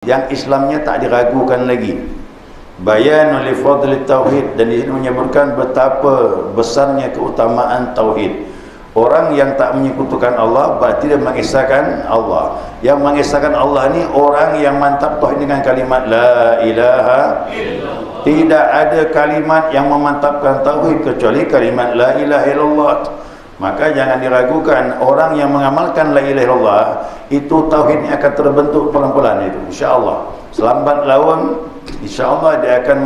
yang Islamnya tak diragukan lagi. Bayan li fadli tauhid, dan di sini menyebutkan betapa besarnya keutamaan tauhid. Orang yang tak menyekutukan Allah berarti dia mengesahkan Allah. Yang mengesahkan Allah ni orang yang mantap tauhid dengan kalimat la ilaha illallah. Tidak ada kalimat yang memantapkan tauhid kecuali kalimat la ilaha illallah. Maka jangan diragukan, orang yang mengamalkan la ilaha illallah itu tauhidnya akan terbentuk pelan-pelan itu, insya-Allah. Selambat laun insya-Allah dia akan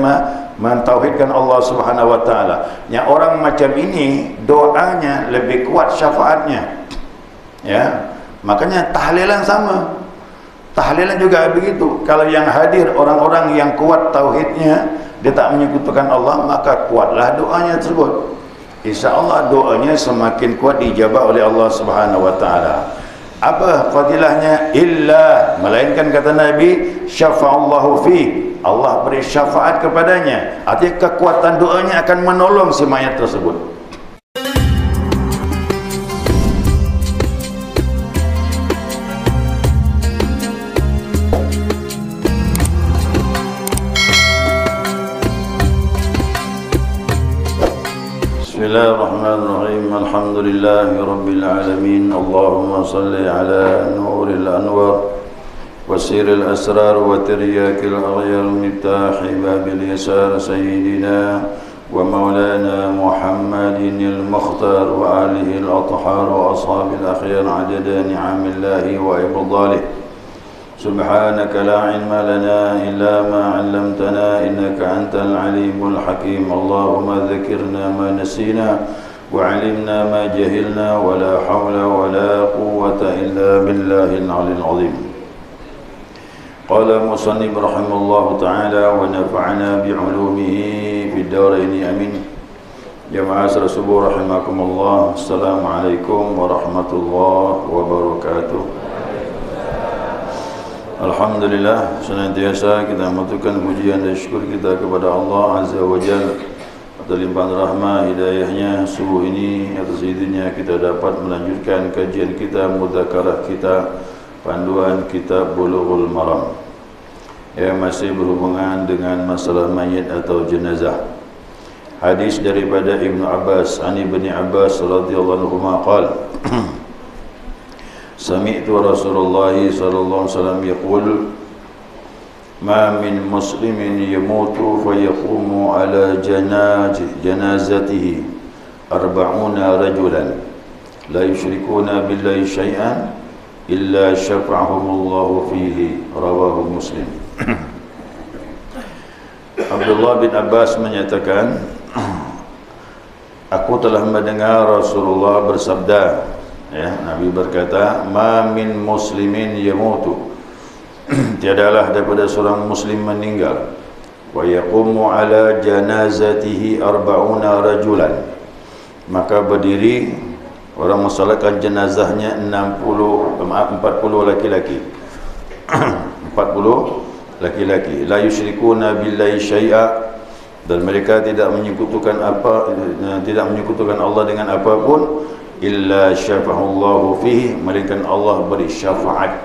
mentauhidkan Allah Subhanahu wa taala. Yang orang macam ini doanya lebih kuat syafaatnya. Ya. Makanya tahlilan sama. Tahlilan juga begitu. Kalau yang hadir orang-orang yang kuat tauhidnya, dia tak menyekutukan Allah, maka kuatlah doanya tersebut. InsyaAllah doanya semakin kuat dijabah oleh Allah Subhanahu wa ta'ala. Apa fadilahnya? Illa, melainkan kata Nabi, syafa'allahu fi, Allah beri syafaat kepadanya. Artinya kekuatan doanya akan menolong si mayat tersebut. Bismillahirrahmanirrahim. Alhamdulillahi rabbil alamin. Allahumma salli ala nuril anwar wasiril asrar wa tiryakil aghyar miftahi babil yasar sayyidina wa maulana Muhammadin al-mukhtar wa alihi al-athhar wa ashabil akhyar adada ni'amillahi wa ibadalih. Subhanaka la ilma lana illa ma 'allamtana innaka antal alimul hakim. Allahumma dzakirna ma nasina wa 'allimna ma jahilna wa la hawla wa la quwwata illa billahil 'aliyyil 'azim. Qala musannif rahimallahu ta'ala wa nafa'ana bi 'ulumihi fid darain amin. Jamaah subuh rahimakumullah. Assalamualaikum warahmatullahi wabarakatuh. Alhamdulillah, senantiasa kita mengaturkan pujian dan syukur kita kepada Allah Azza wa Jalla atas limpahan rahmah hidayahnya. Subuh ini atas izinnya kita dapat melanjutkan kajian kita, mudzakarah kita, panduan kitab Bulughul Maram yang masih berhubungan dengan masalah mayit atau jenazah. Hadis daripada Ibnu Abbas, Ani bin Abbas radhiyallahu anhu qala Sami'tu Rasulullah sallallahu alaihi wasallam yaqul ma min muslimin yamutu fa yaqumu ala janazatihi 40 rajulan la yusyrikuna billahi syai'an illa syafa'ahumullahu fihi, rawahu Muslim. Abdullah bin Abbas menyatakan, aku telah mendengar Rasulullah bersabda, ya, Nabi berkata, ma min muslimin yamutu, tiadalah daripada seorang muslim meninggal, wa yaqumu ala janazatihi 40 rajulan, maka berdiri orang mensolatkan jenazahnya 40 laki-laki 40 laki-laki, la yusyrikuna billahi syai'a, dan mereka tidak menyekutukan Allah dengan apapun, illa syafa'allahu fihi, melainkan Allah beri syafaat.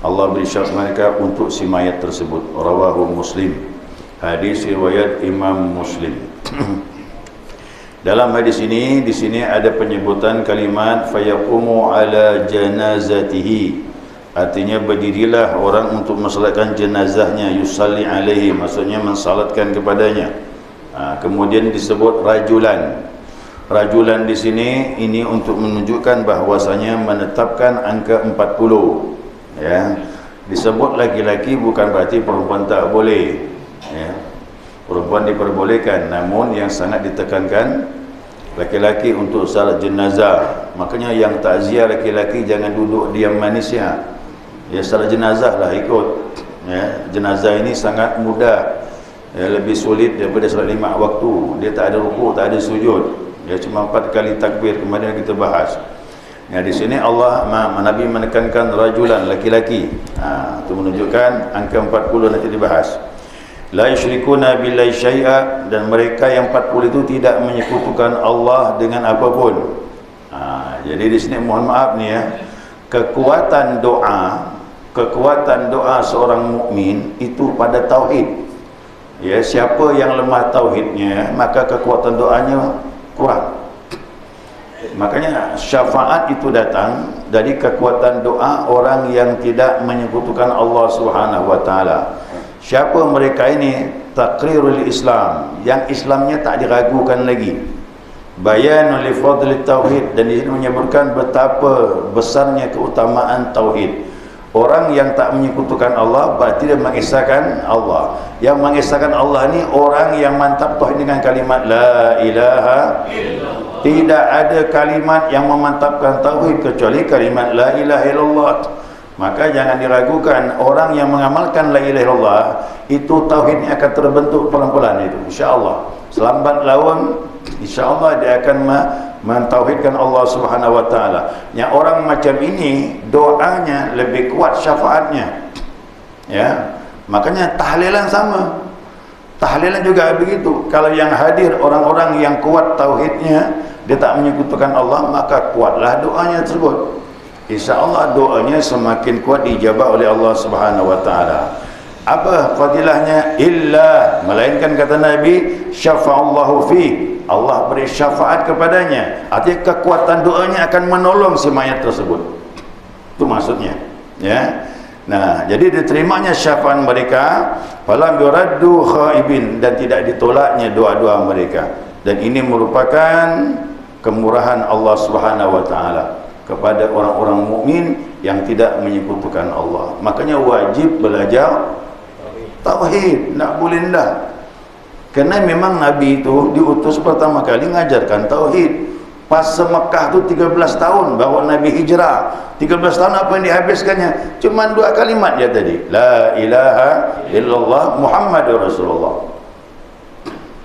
Allah beri syafaat mereka untuk si mayat tersebut. Rawahu Muslim. Hadis riwayat Imam Muslim. Dalam hadis ini, di sini ada penyebutan kalimat fayaqumu ala janazatihi, artinya berdirilah orang untuk mensalatkan jenazahnya, yusalli alaihi, maksudnya mensalatkan kepadanya. Kemudian disebut rajulan. Rajulan di sini ini untuk menunjukkan bahwasanya menetapkan angka 40. Ya. Disebut laki-laki bukan berarti perempuan tak boleh. Ya. Perempuan diperbolehkan, namun yang sangat ditekankan laki-laki untuk salat jenazah. Makanya yang takziah laki-laki jangan duduk diam manis ya. Ya, salat jenazah lah ikut. Ya, jenazah ini sangat mudah. Ya, lebih sulit daripada salat 5 waktu. Dia tak ada rukuk, tak ada sujud. Dia cuma 4 kali takbir, kemudian kita bahas. Ya, di sini Nabi menekankan rajulan, laki-laki. Itu menunjukkan angka 40 nanti dibahas. La yusyrikuna billahi syai'a, dan mereka yang 40 itu tidak menyekutukan Allah dengan apapun. Jadi di sini mohon maaf nih ya, kekuatan doa kekuatan doa seorang mukmin itu pada tauhid. Ya, siapa yang lemah tauhidnya, maka kekuatan doanya kurang. Makanya syafaat itu datang dari kekuatan doa orang yang tidak menyekutukan Allah Subhanahu wa taala. Siapa mereka ini? Taqrirul Islam, yang Islamnya tak diragukan lagi. Bayanul li fadli tauhid, dan di sini menyebutkan betapa besarnya keutamaan tauhid. Orang yang tak menyekutukan Allah berarti dia mengesahkan Allah. Yang mengesahkan Allah ni orang yang mantap tauhid dengan kalimat la ilaha illallah. Tidak ada kalimat yang memantapkan tauhid kecuali kalimat la ilaha illallah. Maka jangan diragukan, orang yang mengamalkan la ilaha illallah itu tauhidnya akan terbentuk pelan-pelan itu, insya-Allah. Selambat laun insya-Allah dia akan mentauhidkan Allah Subhanahu wa taala. Yang orang macam ini doanya lebih kuat syafaatnya. Ya. Makanya tahlilan sama. Tahlilan juga begitu. Kalau yang hadir orang-orang yang kuat tauhidnya, dia tak menyekutukan Allah, maka kuatlah doanya tersebut. InsyaAllah doanya semakin kuat dijabah oleh Allah Subhanahu wa taala. Apa fadilahnya? Illa, melainkan kata Nabi, syafa'allahu fi, Allah beri syafaat kepadanya. Artinya kekuatan doanya akan menolong si mayat tersebut. Itu maksudnya, ya. Nah, jadi diterimanya syafaat mereka, falam yuraddu khaibin, dan tidak ditolaknya doa-doa mereka. Dan ini merupakan kemurahan Allah Subhanahu wa taala kepada orang-orang mukmin yang tidak menyekutukan Allah. Makanya wajib belajar tauhid, nak boleh dah. Kerana memang Nabi itu diutus pertama kali mengajarkan tauhid. Pas Mekah tu 13 tahun baru Nabi hijrah. 13 tahun apa yang dihabiskannya? Cuma 2 kalimat dia tadi. La ilaha illallah Muhammadur Rasulullah.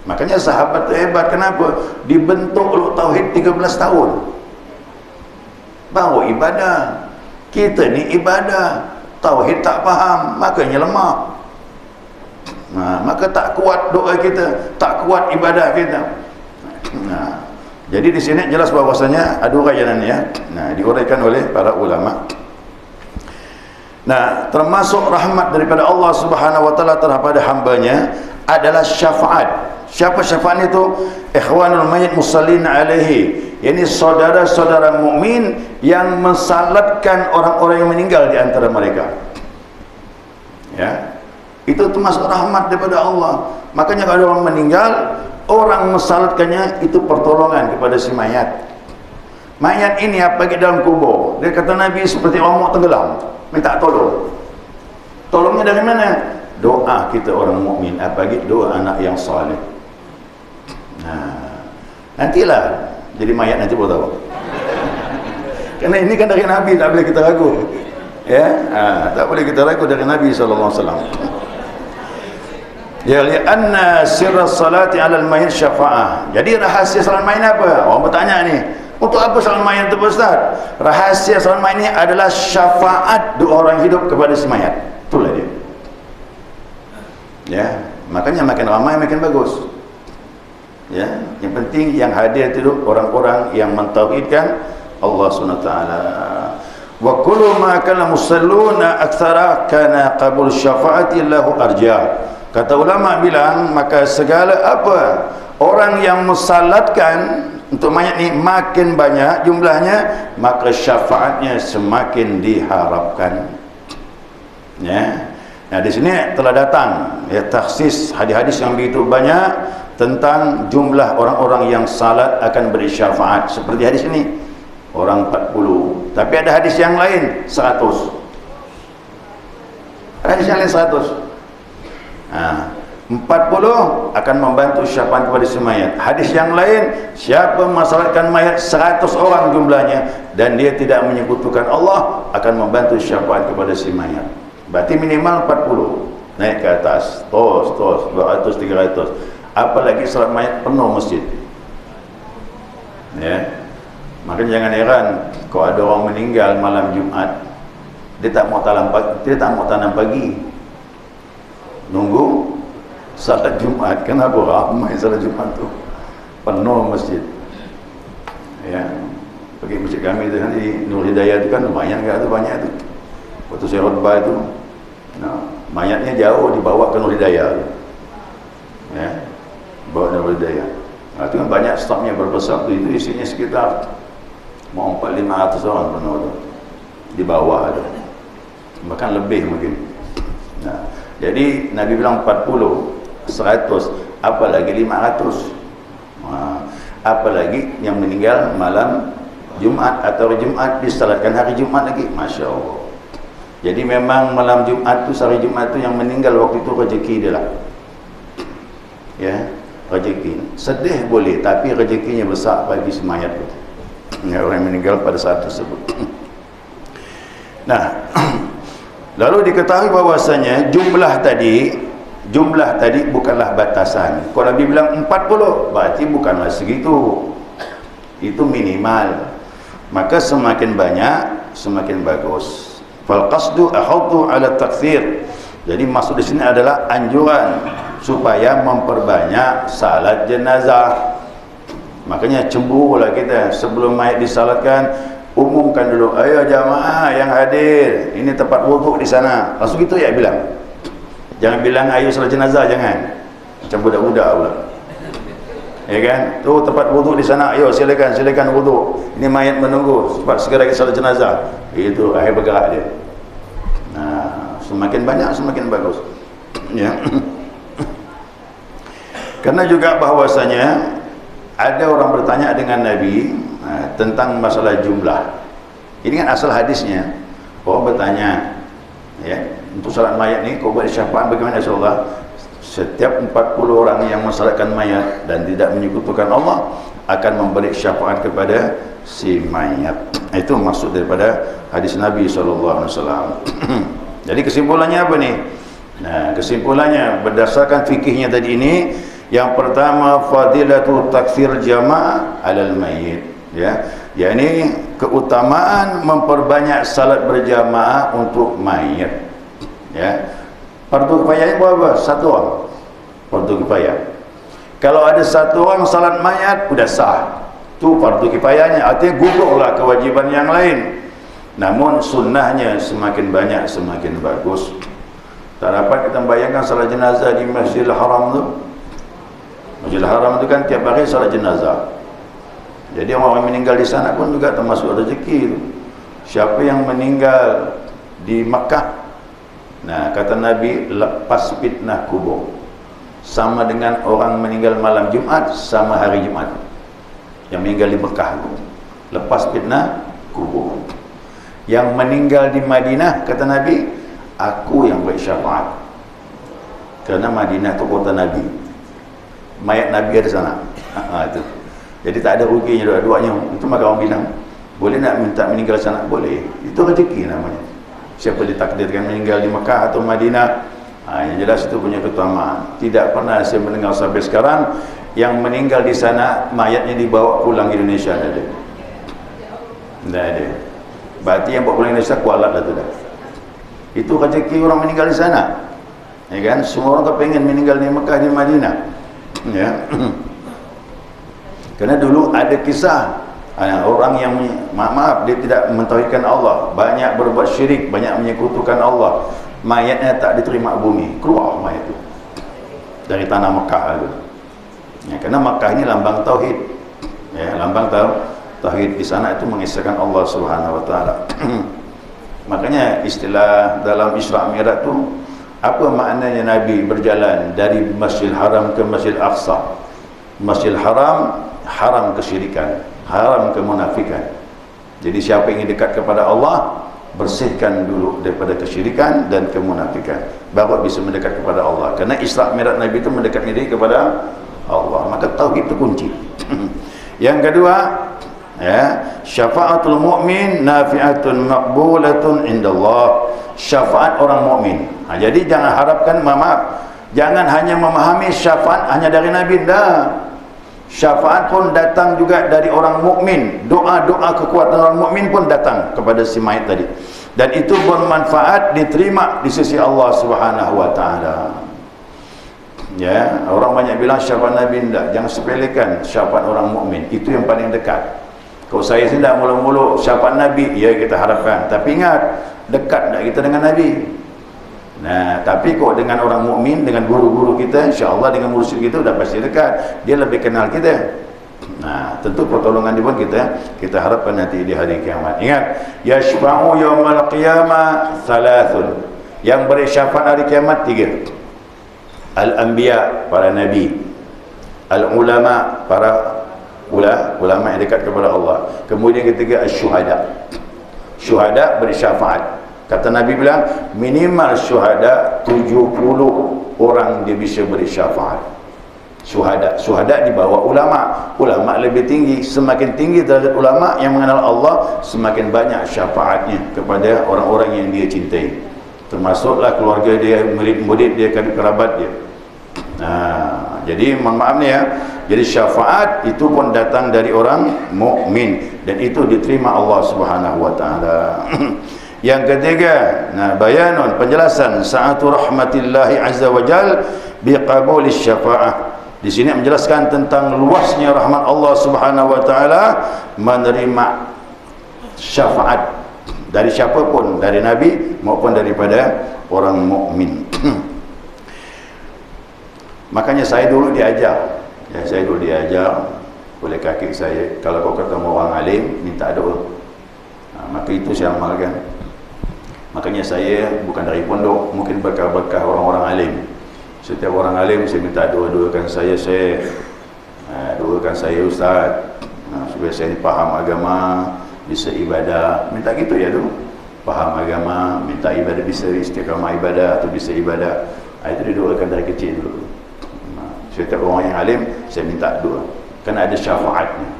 Makanya sahabat tu hebat. Kenapa? Dibentuk oleh tauhid 13 tahun. Baru ibadah. Kita ni ibadah, tauhid tak faham, makanya lemah. Nah, maka tak kuat doa kita, tak kuat ibadah kita. Nah, jadi di sini jelas bahwasanya ada uraian ya. Nah, diuraikan oleh para ulama. Nah, termasuk rahmat daripada Allah Subhanahu wa taala terhadap hambanya adalah syafaat. Siapa syafaat itu? Ikhwanul mayyit musallin alaihi. Ini saudara-saudara mukmin yang mensalatkan orang-orang yang meninggal di antara mereka. Ya. Itu termasuk rahmat daripada Allah. Makanya kalau ada orang meninggal, orang mensalatkannya itu pertolongan kepada si mayat. Mayat ini apa ke dalam kubur? Dia kata Nabi seperti orang mau tenggelam, minta tolong. Tolongnya dari mana? Doa kita orang mukmin, apalagi doa anak yang saleh. Nah, nantilah jadi mayat nanti baru tahu. Karena ini kan dari Nabi, tak boleh kita ragu. Ya, tak boleh kita ragu dari Nabi sallallahu alaihi wasallam. Ya, li'anna sirra salati 'ala al-mayyit syafa'ah. Jadi rahasia salat mayit apa? Orang bertanya ni, untuk apa salat mayit itu Ustaz? Rahasia salat mayit ni adalah syafaat doa orang hidup kepada si mayat. Itulah dia. Ya, makanya makin ramai makin bagus. Ya, yang penting yang hadir itu orang-orang yang mentauhidkan Allah Subhanahu wa taala. Wa kullu ma kana musalluna aktsara kana qabul syafaati lahu arjah. Kata ulama bilang, maka segala apa orang yang mensalatkan untuk mayat ni makin banyak jumlahnya, maka syafaatnya semakin diharapkan. Ya. Nah, di sini telah datang ya takhsis hadis-hadis yang begitu banyak tentang jumlah orang-orang yang salat akan beri syafaat. Seperti hadis ini, orang 40. Tapi ada hadis yang lain 100. Hadis yang lain 100. Nah, 40 akan membantu syafaat kepada si mayat. Hadis yang lain, siapa mensalatkan mayat 100 orang jumlahnya dan dia tidak menyekutukan Allah, akan membantu syafaat kepada si mayat. Berarti minimal 40. Naik ke atas, terus 200, 300. Apalagi salat mayat penuh masjid. Ya. Makanya jangan heran kalau ada orang meninggal malam Jumat, dia tak mau tanam pagi. Nunggu salat Jumat. Kenapa ramai salat Jumat tu? Penuh masjid. Ya. Pergi masjid kami tu kan di Nur Hidayah tu kan lumayan kan tu, banyak tu. Waktu saya khutbah itu, mayatnya jauh dibawa ke Nur Hidayah. Ya, bawa ke Nur Hidayah. Itu kan banyak stoknya berbesar itu isinya sekitar mau 400-500 orang penuh tu. Di bawah ada. Bahkan lebih mungkin. Jadi Nabi bilang 40, 100, apalagi 500. Apalagi yang meninggal malam Jumat atau Jumat disalatkan hari Jumat lagi, Masya Allah. Jadi memang malam Jumat tu, hari Jumat tu yang meninggal waktu itu rezeki dia lah. Ya, rezeki. Sedih boleh, tapi rezekinya besar bagi semayat tu. Ya, orang yang meninggal pada saat tersebut. Nah, lalu diketahui bahwasanya jumlah tadi bukanlah batasan. Kalau Nabi bilang 40, berarti bukanlah segitu. Itu minimal. Maka semakin banyak semakin bagus. Fal qasdu ahaddu ala takthir. Jadi maksud di sini adalah anjuran supaya memperbanyak salat jenazah. Makanya cemburulah kita sebelum mayat disalatkan, umumkan dulu, ayo jamaah yang hadir, ini tempat wuduk di sana. Langsung gitu ya bilang. Jangan bilang ayo salat jenazah, jangan. Macam budak-budak pula. Ya kan? Tu tempat wuduk di sana, ayo silakan wuduk. Ini mayat menunggu, cepat segera kita salat jenazah. Itu akhir bergerak dia. Nah, semakin banyak semakin bagus. Ya. Karena juga bahwasanya ada orang bertanya dengan Nabi tentang masalah jumlah. Ini kan asal hadisnya. Orang bertanya, ya, untuk salat mayat ni kau buat syafaat bagaimana Rasulullah? Setiap 40 orang yang mensalatkan mayat dan tidak menyekutukan Allah akan memberi syafaat kepada si mayat. Itu maksud daripada hadis Nabi SAW. Jadi kesimpulannya apa nih? Nah, kesimpulannya berdasarkan fikihnya tadi ini, yang pertama fadilatu takfir jamaah alal mayyit, ya. Yakni keutamaan memperbanyak salat berjamaah untuk mayat. Ya. Fardu kifayah berapa? Satu orang. Fardu kifayah. Kalau ada satu orang salat mayat sudah sah. Itu fardu kifayahnya, artinya gugurlah kewajiban yang lain. Namun sunnahnya semakin banyak semakin bagus. Tak dapat kita bayangkan salat jenazah di Masjidil Haram tu. Masjidil Haram tu kan tiap hari salat jenazah. Jadi orang yang meninggal di sana pun juga termasuk rezeki tu. Siapa yang meninggal di Makkah, nah kata Nabi, lepas fitnah kubur, sama dengan orang meninggal malam Jumat sama hari Jumat. Yang meninggal di Mekah tu, lepas fitnah kubur. Yang meninggal di Madinah, kata Nabi, aku yang beri syafaat. Kerana Madinah tu kota Nabi, mayat Nabi ada sana. Itu. Jadi tak ada ruginya dua-duanya. Itu maka orang bilang, boleh nak minta meninggal sana? Boleh. Itu rezeki namanya. Siapa ditakdirkan meninggal di Mekah atau Madinah, yang jelas itu punya keutamaan. Tidak pernah saya mendengar sampai sekarang yang meninggal di sana mayatnya dibawa pulang ke Indonesia. Tidak ada. Tidak ada. Berarti yang bawa pulang Indonesia kualat lah tu dah. Itu rezeki orang meninggal di sana. Ya kan? Semua orang kepengen meninggal di Mekah, di Madinah. Ya. Kerana dulu ada kisah orang yang maaf dia tidak mentauhidkan Allah, banyak berbuat syirik, banyak menyekutukan Allah, mayatnya tak diterima bumi, keluar mayat itu dari tanah Mekah itu. Ya, kerana Mekah ini lambang tauhid. Ya, lambang tauhid di sana itu mengisahkan Allah Subhanahu wa taala. Makanya istilah dalam Isra Mi'raj itu, apa maknanya Nabi berjalan dari Masjidil Haram ke Masjidil Aqsa? Masjidil Haram, haram kesyirikan, haram kemunafikan. Jadi siapa yang ingin dekat kepada Allah, bersihkan dulu daripada kesyirikan dan kemunafikan, baru bisa mendekat kepada Allah. Kerana Isra Mi'raj Nabi itu mendekatkan diri kepada Allah. Maka tauhid itu kunci. Yang kedua, ya, syafaatul mukmin nafi'atun maqbulatun indallah. Syafaat orang mukmin. Jadi jangan harapkan, maaf, jangan hanya memahami syafaat hanya dari Nabi, dah. Syafaat pun datang juga dari orang mukmin. Doa-doa kekuatan orang mukmin pun datang kepada si mayat tadi. Dan itu bermanfaat, diterima di sisi Allah Subhanahu wa taala. Ya, orang banyak bilang syafaat Nabi, tidak. Jangan sepelekan syafaat orang mukmin. Itu yang paling dekat. Kalau saya tidak mula-mula syafaat Nabi, ya kita harapkan. Tapi ingat, dekat tak kita dengan Nabi. Nah, tapi kok dengan orang mukmin, dengan guru-guru kita, insya-Allah dengan mursyid kita dah pasti dekat. Dia lebih kenal kita. Nah, tentu pertolongan dia pun kita harapkan nanti di hari kiamat. Ingat, yashfa'u yaumal qiyamah thalathun. Yang beri syafaat hari kiamat 3. Al-anbiya, para nabi. Al-ulama, para ulama yang dekat kepada Allah. Kemudian ketiga asy-syuhada. Syuhada beri syafaat. Kata Nabi bilang minimal syuhada 70 orang dia bisa beri syafaat. Syuhada di bawah ulama. Ulama lebih tinggi. Semakin tinggi derajat ulama yang mengenal Allah, semakin banyak syafaatnya kepada orang-orang yang dia cintai. Termasuklah keluarga dia, murid-murid dia, kerabat dia. Nah, jadi mohon maaf nih ya. Jadi syafaat itu pun datang dari orang mukmin dan itu diterima Allah Subhanahu wa taala. Yang ketiga, nah bayanun, penjelasan sa'atu rahmatillahi azza wa jal biqabuli syafaah. Di sini menjelaskan tentang luasnya rahmat Allah Subhanahu wa taala menerima syafaat dari siapapun, dari nabi maupun daripada orang mukmin. Makanya saya dulu diajar oleh kakek saya, kalau kau ketemu orang alim minta doa. Maka itu saya amalkan. Makanya saya bukan dari pondok, mungkin berkah-berkah orang-orang alim. Setiap orang alim saya minta doakan saya doakan saya ustaz, supaya saya faham agama, bisa ibadah. Minta gitu ya tu. Faham agama, minta ibadah, bisa istiqamah ibadah atau bisa ibadah. Itu didoakan dari kecil dulu. Setiap orang yang alim saya minta doa. Kan ada syafaatnya.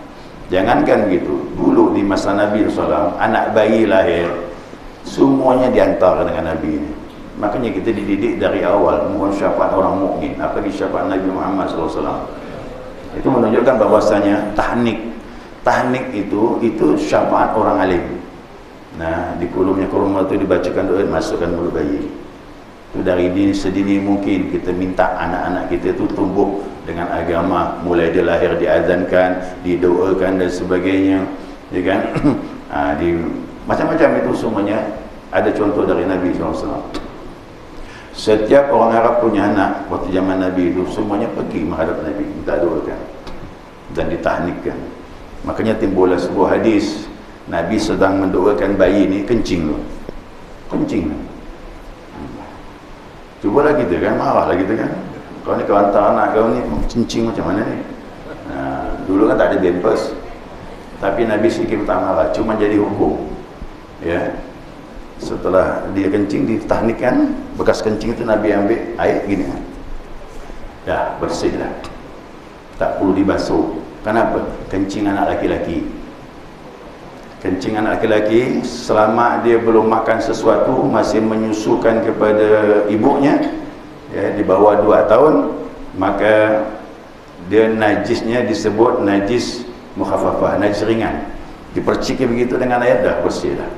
Jangankan gitu, dulu di masa Nabi SAW, anak bayi lahir semuanya diantar dengan Nabi ini. Makanya kita dididik dari awal mohon syafaat orang mukmin, apalagi syafaat Nabi Muhammad SAW. Itu menunjukkan bahwasanya tahnik itu syafaat orang alim. Nah, di kulumnya kurma itu dibacakan doa, masukkan mulut bayi. Itu dari sedini mungkin kita minta anak-anak kita itu tumbuh dengan agama, mulai dia lahir diazankan, didoakan dan sebagainya, ya kan? Macam-macam itu semuanya ada contoh dari Nabi SAW. Setiap orang Arab punya anak waktu zaman Nabi itu semuanya pergi menghadap Nabi, minta doakan dan ditahnikkan. Makanya timbullah sebuah hadis, Nabi sedang mendoakan bayi ini kencing loh. Kencing. Cubalah kita kan, marahlah kita kan. Kau ni kau hantar anak kau ni kencing macam mana ni? Dulu kan tak ada pampers. Tapi Nabi sikit tak marah, cuma jadi hukum. Ya. Setelah dia kencing ditahnikkan, bekas kencing itu Nabi ambil air gini. Dah bersih dah. Tak perlu dibasuh. Kenapa? Kencing anak laki-laki. Kencing anak laki-laki selama dia belum makan sesuatu, masih menyusukan kepada ibunya, ya, di bawah 2 tahun, maka dia najisnya disebut najis mukhaffafah, najis ringan. Diperciki begitu dengan air dah bersih dah.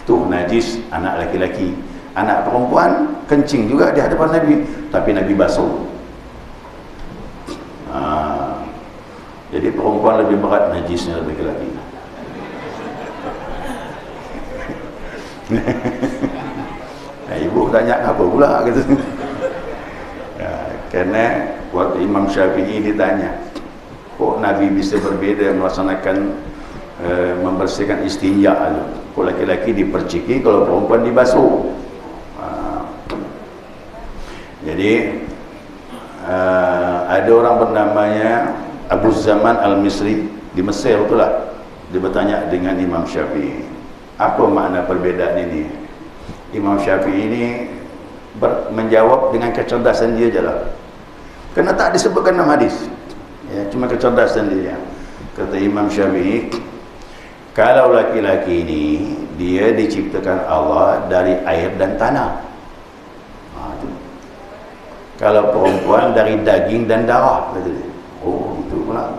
Tuh najis anak laki-laki. Anak perempuan kencing juga di hadapan Nabi, tapi Nabi basuh. Jadi perempuan lebih berat najisnya daripada laki-laki. Nah, ibu tanya apa pula gitu. Ya, karena waktu Imam Syafi'i ditanya, kok Nabi bisa berbeza melaksanakan membersihkan istinja itu? Kok laki-laki diperciki, kalau perempuan dibasuh? Jadi ada orang bernamanya Abu Zaman Al-Misri di Mesir itulah, dia bertanya dengan Imam Syafi'i, apa makna perbedaan ini? Imam Syafi'i ini menjawab dengan kecerdasan dia je lah, kerana tak disebutkan dalam hadis, ya, cuma kecerdasan dia. Kata Imam Syafi'i, kalau laki-laki ini dia diciptakan Allah dari air dan tanah, kalau perempuan dari daging dan darah, kata dia. Oh, itu pula.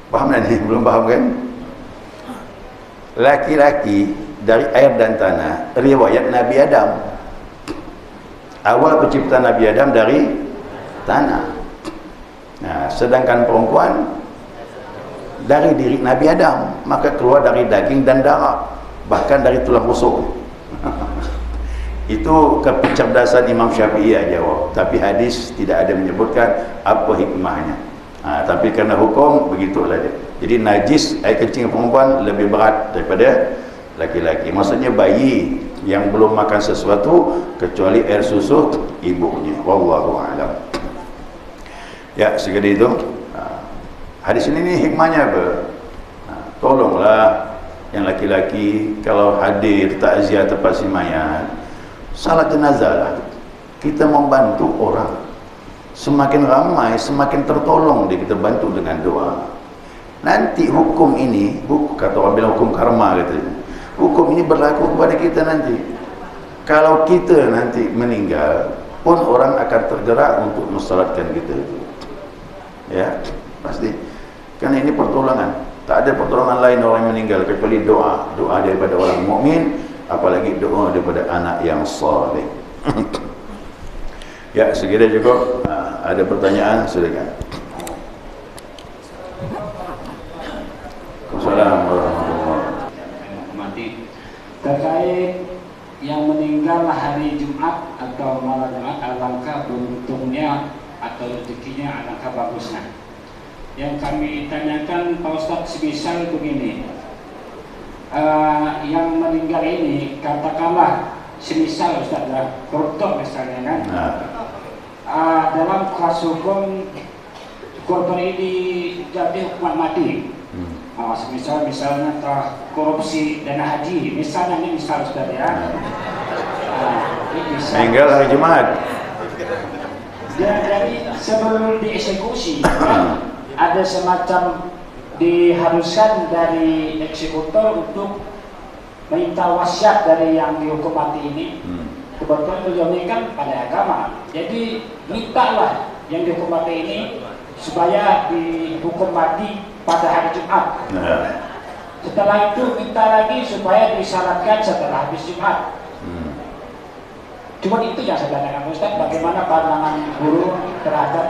Faham tak ni? Belum faham kan? Laki-laki dari air dan tanah, riwayat Nabi Adam. Awal penciptaan Nabi Adam dari tanah. Nah, sedangkan perempuan dari diri Nabi Adam, maka keluar dari daging dan darah, bahkan dari tulang rusuk. Itu kecerdasan Imam Syafi'i yang jawab, tapi hadis tidak ada menyebutkan apa hikmahnya. Tapi kerana hukum begitulah dia. Jadi najis air kencing perempuan lebih berat daripada laki-laki. Maksudnya bayi yang belum makan sesuatu kecuali air susu ibunya. Wallahu a'lam. Ya, sekali itu. Hadis ini hikmahnya apa? Tolonglah yang laki-laki kalau hadir takziah tempat si mayat, salat jenazah lah. Kita membantu orang. Semakin ramai, semakin tertolong dia, kita bantu dengan doa. Nanti hukum ini, kata orang bilang hukum karma katanya. Hukum ini berlaku kepada kita nanti. Kalau kita nanti meninggal, pun orang akan tergerak untuk mensalatkan kita. Ya, pasti. Karena ini pertolongan. Tak ada pertolongan lain orang meninggal kecuali doa. Doa daripada orang mukmin, apalagi doa daripada anak yang saleh. Ya, sekira cukup. Ada pertanyaan, silakan. Assalamualaikum warahmatullahi wabarakatuh. Terkait yang meninggal hari Jumat atau malam Jumat, alangkah beruntungnya atau rezekinya, alangkah bagusnya. Yang kami tanyakan Pak Ustadz, semisal begini, yang meninggal ini katakanlah semisal Ustadz koruptor misalnya kan, dalam kuasa hukum korban ini jadi hukuman mati. Misalnya telah korupsi dana haji, misalnya ini misal Ustadz ya. Meninggal hari Jumat. Jadi sebelum dieksekusi ada semacam diharuskan dari eksekutor untuk minta wasiat dari yang dihukum mati ini. Kebetulan beliau ini kan pada agama, jadi mintalah yang dihukum mati ini supaya dihukum mati pada hari Jumat. Setelah itu minta lagi supaya disyaratkan setelah habis Jumat. Cuma itu yang saya tanyakan Ustaz, bagaimana pandangan guru terhadap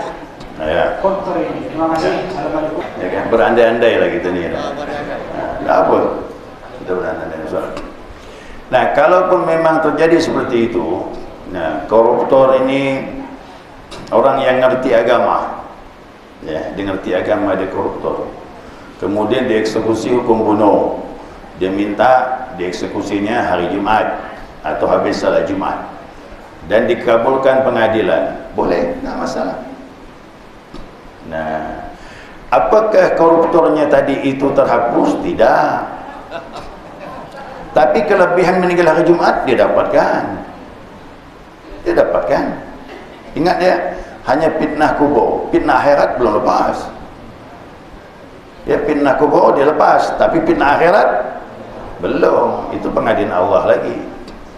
konfer ini. Terima kasih. Assalamualaikum. Ya kan, berandai-andai lah kita ni. Apa? Kita berandai-andai. Nah, kalaupun memang terjadi seperti itu, nah, koruptor ini orang yang ngerti agama, ya, dia ngerti agama, dia koruptor. Kemudian dieksekusi hukum bunuh, dia minta dieksekusinya hari Jumat atau habis salat Jumat, dan dikabulkan pengadilan, boleh, tak masalah. Nah, apakah koruptornya tadi itu terhapus? Tidak. Tapi kelebihan meninggal hari Jumat dia dapatkan. Dia dapatkan. Ingat ya, hanya fitnah kubur, fitnah akhirat belum lepas. Ya, fitnah kubur dia lepas, tapi fitnah akhirat belum. Itu pengadilan Allah lagi.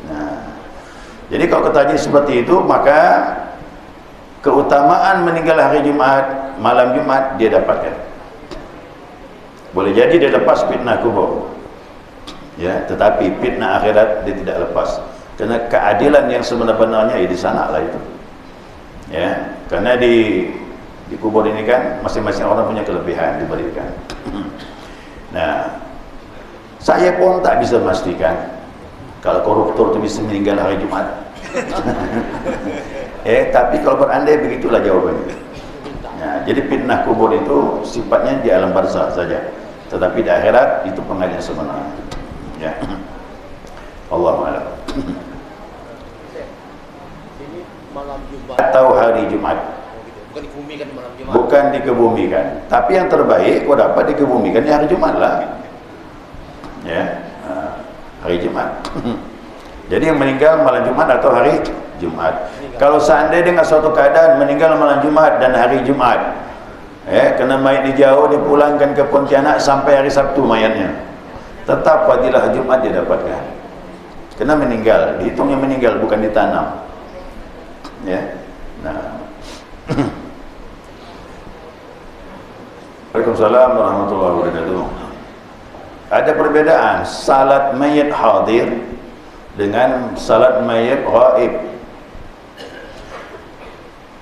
Nah, jadi kalau ketanya seperti itu, maka keutamaan meninggal hari Jumat, malam Jumat dia dapatkan. Boleh jadi dia lepas fitnah kubur, ya, tetapi fitnah akhirat dia tidak lepas. Kerana keadilan yang sebenar-benarnya di sana lah itu. Ya, karena di kubur ini kan masing-masing orang punya kelebihan diberikan. Nah, saya pun tak bisa memastikan kalau koruptor itu bisa meninggal hari Jumat. Tapi kalau berandai begitulah jawabannya. Nah, jadi fitnah kubur itu sifatnya di alam barzakh saja, tetapi di akhirat itu pengadilan sebenarnya. Ya. Allahu a'lam. Ini malam Jumat Atau hari Jumat. bukan dikebumikan malam Jumat. Bukan dikebumikan, tapi yang terbaik kau dapat dikebumikan di hari Jumat lah. Ya, hari Jumat. Jadi yang meninggal malam Jumat atau hari Jumat. Kalau seandainya dengan suatu keadaan meninggal malam Jumat dan hari Jumat, kena mayat di jauh dipulangkan ke Pontianak sampai hari Sabtu mayatnya, tetap fadilah Jumat dia dapatkan. Kena meninggal, dihitungnya meninggal, bukan ditanam. Ya. Nah. Waalaikumsalam warahmatullahi wabarakatuh. Ada perbedaan salat mayit hadir dengan salat mayit ghaib.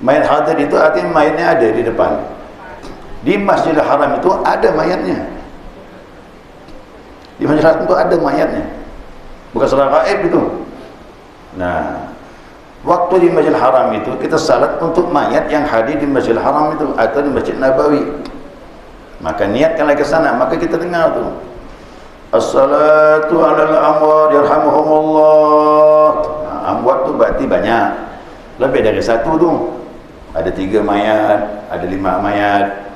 Mayit hadir itu artinya mayitnya ada di depan. Di Masjidil Haram itu ada mayatnya. Di Masjidil Haram itu ada mayatnya. Bukan salat gaib itu. Nah, waktu di Masjidil Haram itu kita salat untuk mayat yang hadir di Masjidil Haram itu atau di Masjid Nabawi. Maka niatkanlah ke sana, maka kita dengar tu. As-salatu 'alal amwat yarhamuhumullah. Nah, amwat tu berarti banyak. Lebih dari satu tu. Ada 3 mayat, ada 5 mayat.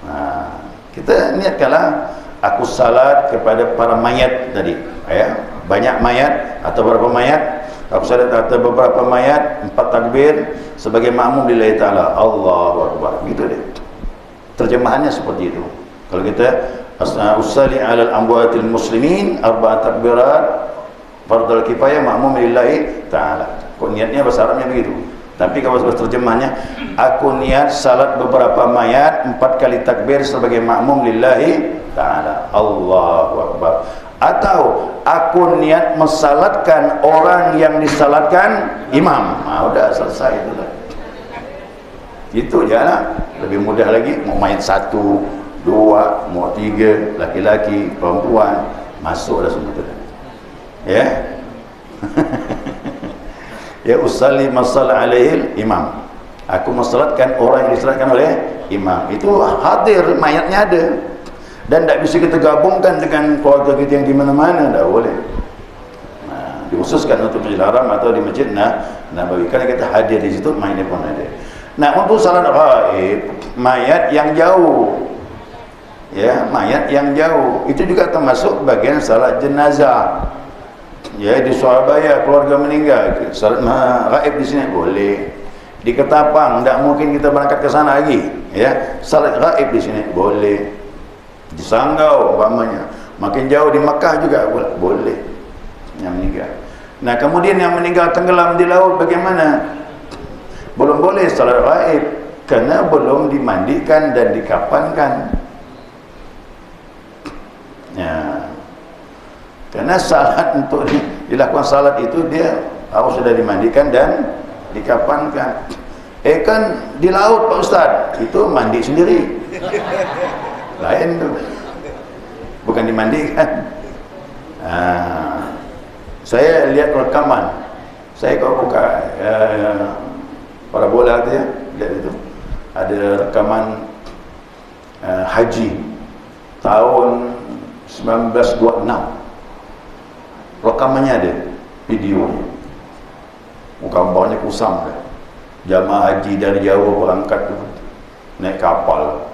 Nah, kita niatkanlah aku salat kepada para mayat tadi, ya. Banyak mayat atau berapa mayat? Aku salat atau beberapa mayat, 4 takbir sebagai makmum lillahi taala. Allahu akbar. Gitu deh. Terjemahannya seperti itu. Kalau kita usalli 'alal amwatil muslimin 4 takbirat fardhu kifayah makmum lillahi taala. Kok niatnya bahasa Arabnya begitu. Tapi kalau bahasa terjemahnya, aku niat salat beberapa mayat 4 kali takbir sebagai makmum lillahi taala. Allahu akbar. Atau aku niat mensalatkan orang yang disalatkan imam. Nah, udah selesai itu lah. Itu je lah. Lebih mudah lagi, mau mayat 1, 2, mau 3, laki-laki, perempuan, masuklah semua tu. Ya. Ya usalli masal alaihil imam. Aku mensalatkan orang yang disalatkan oleh imam. Itu hadir, mayatnya ada. Dan tak bisa kita gabungkan dengan keluarga kita yang di mana-mana, tak boleh. Nah, diususkan untuk Masjidil Haram atau di Masjid Nabawi. Karena kita hadir di situ, mayatnya pun ada. Nah, untuk salat gaib, mayat yang jauh, ya, mayat yang jauh, itu juga termasuk bagian salat jenazah. Ya, di Surabaya keluarga meninggal, salat gaib di sini boleh. Di Ketapang, tak mungkin kita berangkat ke sana lagi, ya, salat gaib di sini boleh. Di Sanggau umpamanya, makin jauh di Makkah juga boleh yang meninggal. Nah, kemudian yang meninggal tenggelam di laut bagaimana? Belum boleh salat gaib karena belum dimandikan dan dikafankan. Ya. Karena salat untuk dilakukan salat itu dia harus sudah dimandikan dan dikafankan. Kan di laut Pak Ustaz, itu mandi sendiri. Lain tu, bukan dimandikan. Saya lihat rekaman, saya kau buka para bola tu ya, lihat itu ada rekaman haji tahun 1926. Rekamannya ada, video, gambarnya kusam dah. Jamaah haji dari Jawa berangkat naik kapal.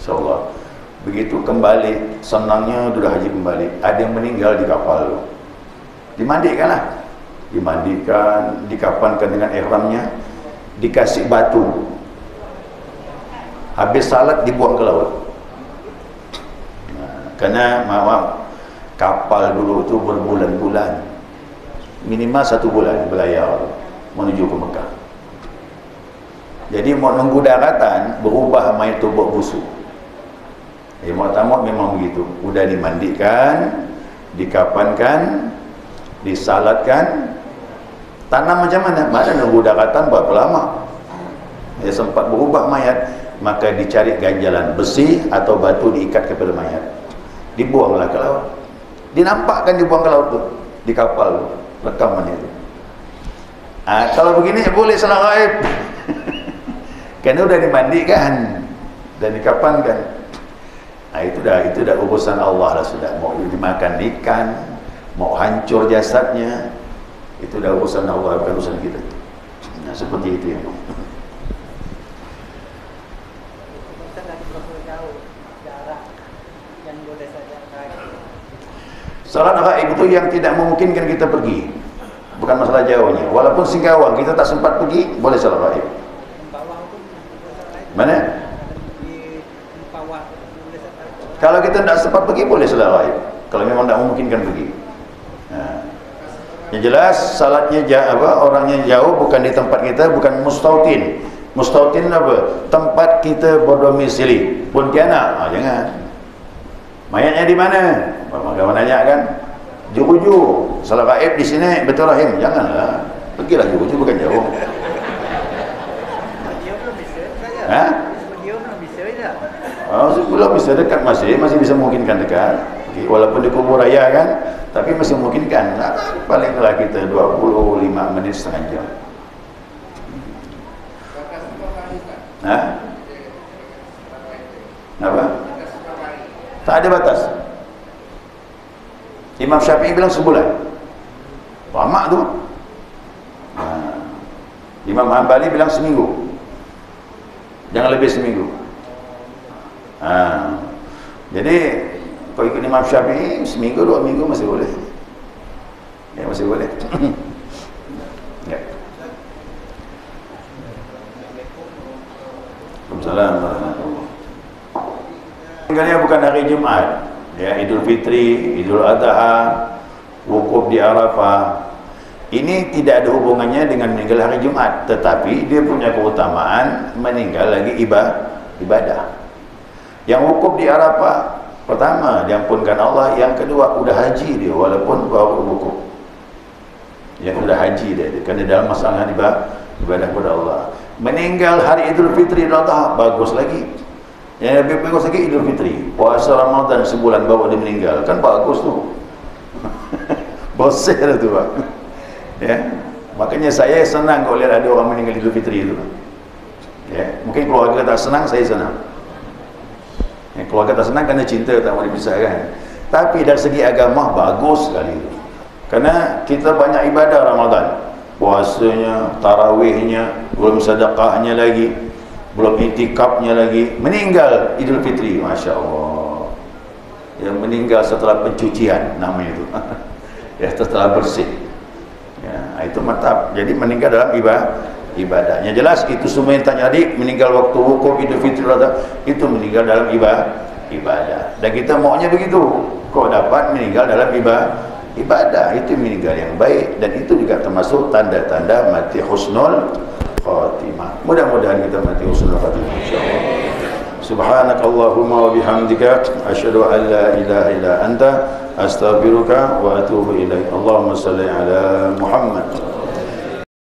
InsyaAllah. Begitu kembali, senangnya sudah haji kembali, ada yang meninggal di kapal. Dimandikan lah, dimandikan, dikafankan dengan ihramnya, dikasih batu, habis salat dibuang ke laut. Nah, karena maaf, kapal dulu itu berbulan-bulan, minimal 1 bulan berlayar menuju ke Mekah. Jadi mau nunggu daratan, berubah mayat tu buat busuk. Mu'tamad memang begitu, udah dimandikan, dikafankan, disalatkan, tanam macam mana? Mana nunggu daratan berapa lama? Dia sempat berubah mayat, maka dicari ganjalan besi atau batu diikat kepada mayat, dibuanglah ke laut. Dinampakkan dibuang ke laut tu, di kapal tu, rekaman itu. Kalau begini boleh salat gaib. Kerana sudah dimandikan dan dikafankan. Itu dah urusan Allah lah sudah. Mau dimakan ikan, mau hancur jasadnya, itu dah urusan Allah, bukan urusan kita. Nah, seperti itu ya. Salat gaib itu yang tidak memungkinkan kita pergi, bukan masalah jauhnya. Walaupun Singkawang kita tak sempat pergi, boleh salat gaib. Mana? Kalau kita tidak sempat pergi, boleh salat gaib. Kalau memang tidak memungkinkan pergi. Nah, yang jelas salatnya orangnya jauh, bukan di tempat kita, bukan mustautin. Mustautin apa? Tempat kita berdomisili. Pontianak, jangan. Mayatnya di mana? Kawan nanya kan? Juruju, salat gaib di sini, betul rahim. Janganlah. Pergilah Juruju, bukan jauh. Belum bisa dekat, masih bisa memungkinkan dekat. Okay. Walaupun di kubur raya kan, tapi masih memungkinkan. Nah, palinglah kita 25 menit setengah jam. Hah? Apa? Tak ada batas. Imam Syafi'i bilang sebulan. Lama tu. Imam Hanbali bilang seminggu. Jangan lebih seminggu. Jadi kalau ikut Imam Syafi'i seminggu 2 minggu masih boleh. Ya, masih boleh. Ya. Assalamualaikum. Tinggalnya bukan hari Jumat, ya, Idul Fitri, Idul Adha, wukuf di Arafah. Ini tidak ada hubungannya dengan meninggal hari Jumat, tetapi dia punya keutamaan meninggal lagi ibadah. Yang wukuf di Arafah, pertama diampunkan Allah, yang kedua udah haji dia walaupun baru wukuf. Yang udah haji dia, kerana dalam masalah ibadah kepada Allah. Meninggal hari Idul Fitri, Idul Adha, bagus lagi. Yang lebih bagus lagi Idul Fitri, puasa Ramadan sebulan baru dia meninggal, kan bagus tu. Boseh dah tu, Pak. Ya, makanya saya senang kalau lihat ada orang meninggal Idul Fitri itu. Ya, mungkin keluarga tak senang, saya senang. Ya, keluarga tak senang kerana cinta tak mau dipisahkan. Tapi dari segi agama bagus sekali itu. Kerana kita banyak ibadah Ramadan, puasanya, tarawihnya, belum sedekahnya lagi, belum itikafnya lagi, meninggal Idul Fitri, Masya Allah. Yang meninggal setelah pencucian namanya itu. Ya, setelah bersih. Ya, itu mantap. Jadi meninggal dalam ibadahnya jelas. Itu semua yang tanya tadi, meninggal waktu wukuf Idul Fitri itu meninggal dalam ibadah. Dan kita maunya begitu. Kok dapat meninggal dalam ibadah, itu meninggal yang baik, dan itu juga termasuk tanda-tanda mati husnul khatimah. Mudah-mudahan kita mati husnul khatimah, insyaallah. Subhanakallahumma wa bihamdika asyhadu an la ilaha illa anta astaghfiruka wa atubu ilaik. Allahumma shalli ala Muhammad.